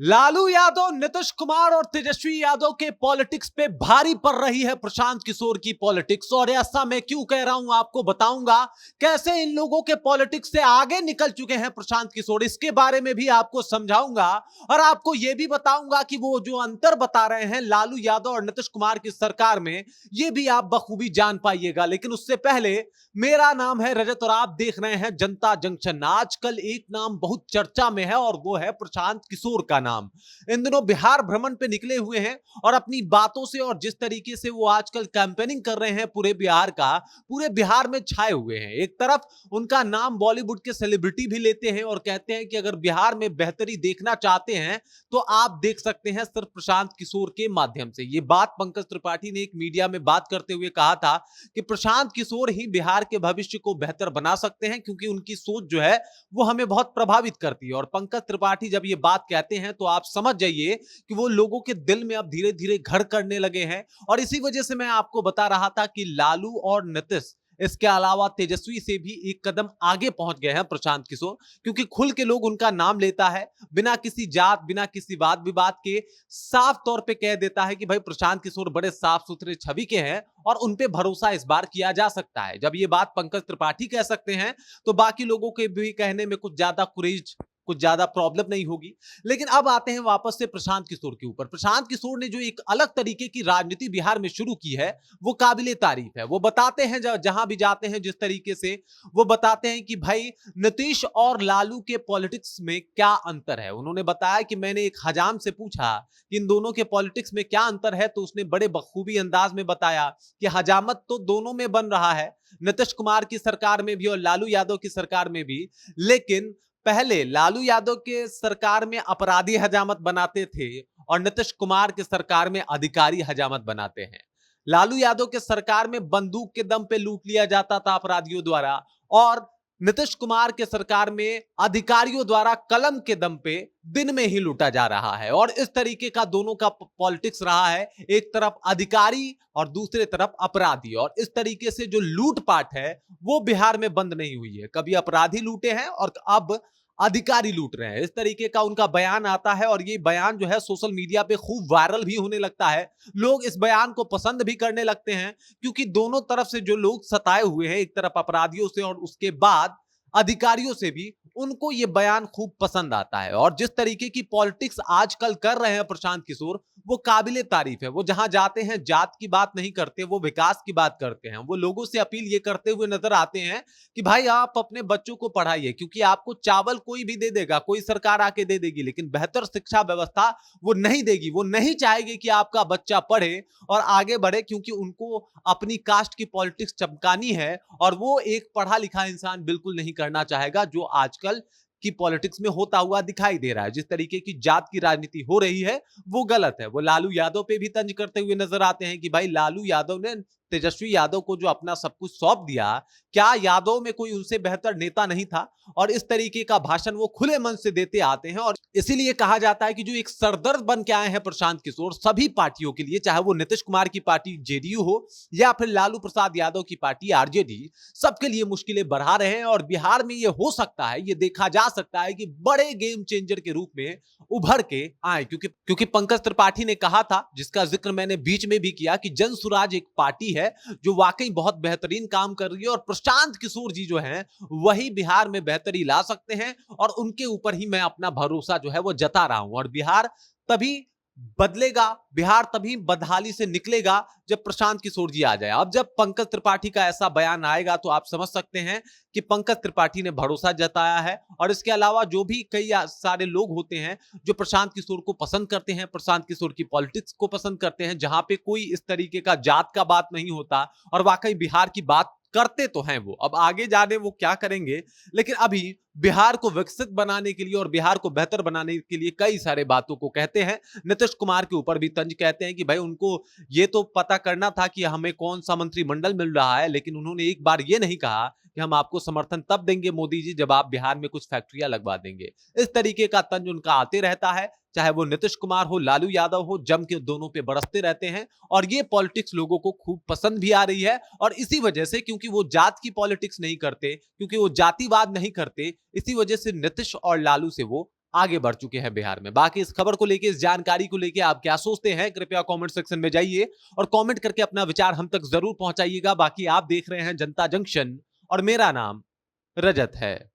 लालू यादव, नीतीश कुमार और तेजस्वी यादव के पॉलिटिक्स पे भारी पड़ रही है प्रशांत किशोर की पॉलिटिक्स। और ऐसा मैं क्यों कह रहा हूं आपको बताऊंगा। कैसे इन लोगों के पॉलिटिक्स से आगे निकल चुके हैं प्रशांत किशोर, इसके बारे में भी आपको समझाऊंगा। और आपको यह भी बताऊंगा कि वो जो अंतर बता रहे हैं लालू यादव और नीतीश कुमार की सरकार में, यह भी आप बखूबी जान पाइएगा। लेकिन उससे पहले, मेरा नाम है रजत और आप देख रहे हैं जनता जंक्शन। आजकल एक नाम बहुत चर्चा में है और वो है प्रशांत किशोर का नाम। इन दिनों बिहार भ्रमण पे निकले हुए हैं और अपनी बातों से और जिस तरीके से वो आजकल कैंपेनिंग कर रहे हैं पूरे बिहार का, पूरे बिहार में छाए हुए हैं। एक तरफ उनका नाम बॉलीवुड के सेलिब्रिटी भी लेते हैं और कहते हैं कि अगर बिहार में बेहतरी देखना चाहते हैं तो आप देख सकते हैं सिर्फ प्रशांत किशोर के माध्यम से। ये बात पंकज त्रिपाठी ने एक मीडिया में बात करते हुए कहा था कि प्रशांत किशोर ही बिहार के भविष्य को बेहतर बना सकते हैं, क्योंकि उनकी सोच जो है वो हमें बहुत प्रभावित करती है। और पंकज त्रिपाठी जब ये बात कहते हैं तो आप समझ जाइए कि वो लोगों के दिल में अब धीरे धीरे घर करने लगे हैं। और इसी वजह से मैं आपको बता रहा था कि लालू और नीतीश, इसके अलावा तेजस्वी से भी एक कदम आगे पहुंच गए हैं प्रशांत किशोर, क्योंकि खुल के लोग उनका नाम लेता है, बिना किसी जात, बिना किसी वाद विवाद के साफ तौर पे कह देता है कि भाई प्रशांत किशोर बड़े साफ सुथरे छवि के हैं और उन पे भरोसा इस बार किया जा सकता है। जब ये बात पंकज त्रिपाठी कह सकते हैं तो बाकी लोगों के भी कहने में कुछ ज्यादा कुरेज, कुछ ज्यादा प्रॉब्लम नहीं होगी। लेकिन अब आते हैं वापस से प्रशांत किशोर के ऊपर। प्रशांत किशोर ने जो एक अलग तरीके की राजनीति बिहार में शुरू की है वो काबिले तारीफ है। वो बताते हैं जहां भी जाते हैं, जिस तरीके से वो बताते हैं कि भाई नीतीश और लालू के पॉलिटिक्स में क्या अंतर है। उन्होंने बताया कि मैंने एक हजाम से पूछा कि इन दोनों के पॉलिटिक्स में क्या अंतर है, तो उसने बड़े बखूबी अंदाज में बताया कि हजामत तो दोनों में बन रहा है, नीतीश कुमार की सरकार में भी और लालू यादव की सरकार में भी। लेकिन पहले लालू यादव के सरकार में अपराधी हजामत बनाते थे और नीतीश कुमार के सरकार में अधिकारी हजामत बनाते हैं। लालू यादव के सरकार में बंदूक के दम पे लूट लिया जाता था अपराधियों द्वारा, और नीतीश कुमार के सरकार में अधिकारियों द्वारा कलम के दम पे दिन में ही लूटा जा रहा है। और इस तरीके का दोनों का पॉलिटिक्स रहा है, एक तरफ अधिकारी और दूसरे तरफ अपराधी। और इस तरीके से जो लूटपाट है वो बिहार में बंद नहीं हुई है। कभी अपराधी लूटे हैं और अब अधिकारी लूट रहे हैं, इस तरीके का उनका बयान आता है। और ये बयान जो है सोशल मीडिया पे खूब वायरल भी होने लगता है। लोग इस बयान को पसंद भी करने लगते हैं, क्योंकि दोनों तरफ से जो लोग सताए हुए हैं, एक तरफ अपराधियों से और उसके बाद अधिकारियों से भी, उनको ये बयान खूब पसंद आता है। और जिस तरीके की पॉलिटिक्स आजकल कर रहे हैं प्रशांत किशोर, वो काबिले तारीफ है। वो जहां जाते हैं जात की बात नहीं करते, वो विकास की बात करते हैं। वो लोगों से अपील ये करते हुए नजर आते हैं कि भाई आप अपने बच्चों को पढ़ाइए, क्योंकि आपको चावल कोई भी दे देगा, कोई सरकार आके दे देगी, लेकिन बेहतर शिक्षा व्यवस्था वो नहीं देगी। वो नहीं चाहेगी कि आपका बच्चा पढ़े और आगे बढ़े, क्योंकि उनको अपनी कास्ट की पॉलिटिक्स चमकानी है। और वो एक पढ़ा लिखा इंसान बिल्कुल नहीं करना चाहेगा, जो आजकल की पॉलिटिक्स में होता हुआ दिखाई दे रहा है। जिस तरीके की जात की राजनीति हो रही है वो गलत है। वो लालू यादव पे भी तंज करते हुए नजर आते हैं कि भाई लालू यादव ने तेजस्वी यादव को जो अपना सब कुछ सौंप दिया, क्या यादव में कोई उनसे बेहतर नेता नहीं था। और इस तरीके का भाषण वो खुले मन से देते आते हैं। और इसीलिए कहा जाता है कि जो एक सरदर्द बन के आए हैं प्रशांत किशोर सभी पार्टियों के लिए, चाहे वो नीतीश कुमार की पार्टी जेडीयू हो या फिर लालू प्रसाद यादव की पार्टी आरजेडी, सबके लिए मुश्किलें बढ़ा रहे हैं। और बिहार में ये हो सकता है, ये देखा जा सकता है कि बड़े गेम चेंजर के रूप में उभर के आए। क्योंकि पंकज त्रिपाठी ने कहा था, जिसका जिक्र मैंने बीच में भी किया, कि जन सुराज एक पार्टी है जो वाकई बहुत बेहतरीन काम कर रही है। और प्रशांत किशोर जी जो हैं वही बिहार में बेहतरी ला सकते हैं। और उनके ऊपर ही मैं अपना भरोसा जो है वो जता रहा हूं। और बिहार तभी बदलेगा, बिहार तभी बदहाली से निकलेगा जब प्रशांत किशोर जी आ जाए। अब जब पंकज त्रिपाठी का ऐसा बयान आएगा तो आप समझ सकते हैं कि पंकज त्रिपाठी ने भरोसा जताया है। और इसके अलावा जो भी कई सारे लोग होते हैं जो प्रशांत किशोर को पसंद करते हैं, प्रशांत किशोर की पॉलिटिक्स को पसंद करते हैं, जहां पे कोई इस तरीके का जात का बात नहीं होता और वाकई बिहार की बात करते तो हैं वो। अब आगे जाने वो क्या करेंगे, लेकिन अभी बिहार को विकसित बनाने के लिए और बिहार को बेहतर बनाने के लिए कई सारे बातों को कहते हैं। नीतीश कुमार के ऊपर भी तंज कहते हैं कि भाई उनको ये तो पता करना था कि हमें कौन सा मंत्रिमंडल मिल रहा है, लेकिन उन्होंने एक बार ये नहीं कहा कि हम आपको समर्थन तब देंगे मोदी जी जब आप बिहार में कुछ फैक्ट्रियां लगवा देंगे। इस तरीके का तंज उनका आते रहता है, चाहे वो नीतीश कुमार हो, लालू यादव हो, जम के दोनों पे बरसते रहते हैं। और ये पॉलिटिक्स लोगों को खूब पसंद भी आ रही है। और इसी वजह से, क्योंकि वो जात की पॉलिटिक्स नहीं करते, क्योंकि वो जातिवाद नहीं करते, इसी वजह से नीतीश और लालू से वो आगे बढ़ चुके हैं बिहार में। बाकी इस खबर को लेके, इस जानकारी को लेके आप क्या सोचते हैं, कृपया कमेंट सेक्शन में जाइए और कमेंट करके अपना विचार हम तक जरूर पहुंचाइएगा। बाकी आप देख रहे हैं जनता जंक्शन और मेरा नाम रजत है।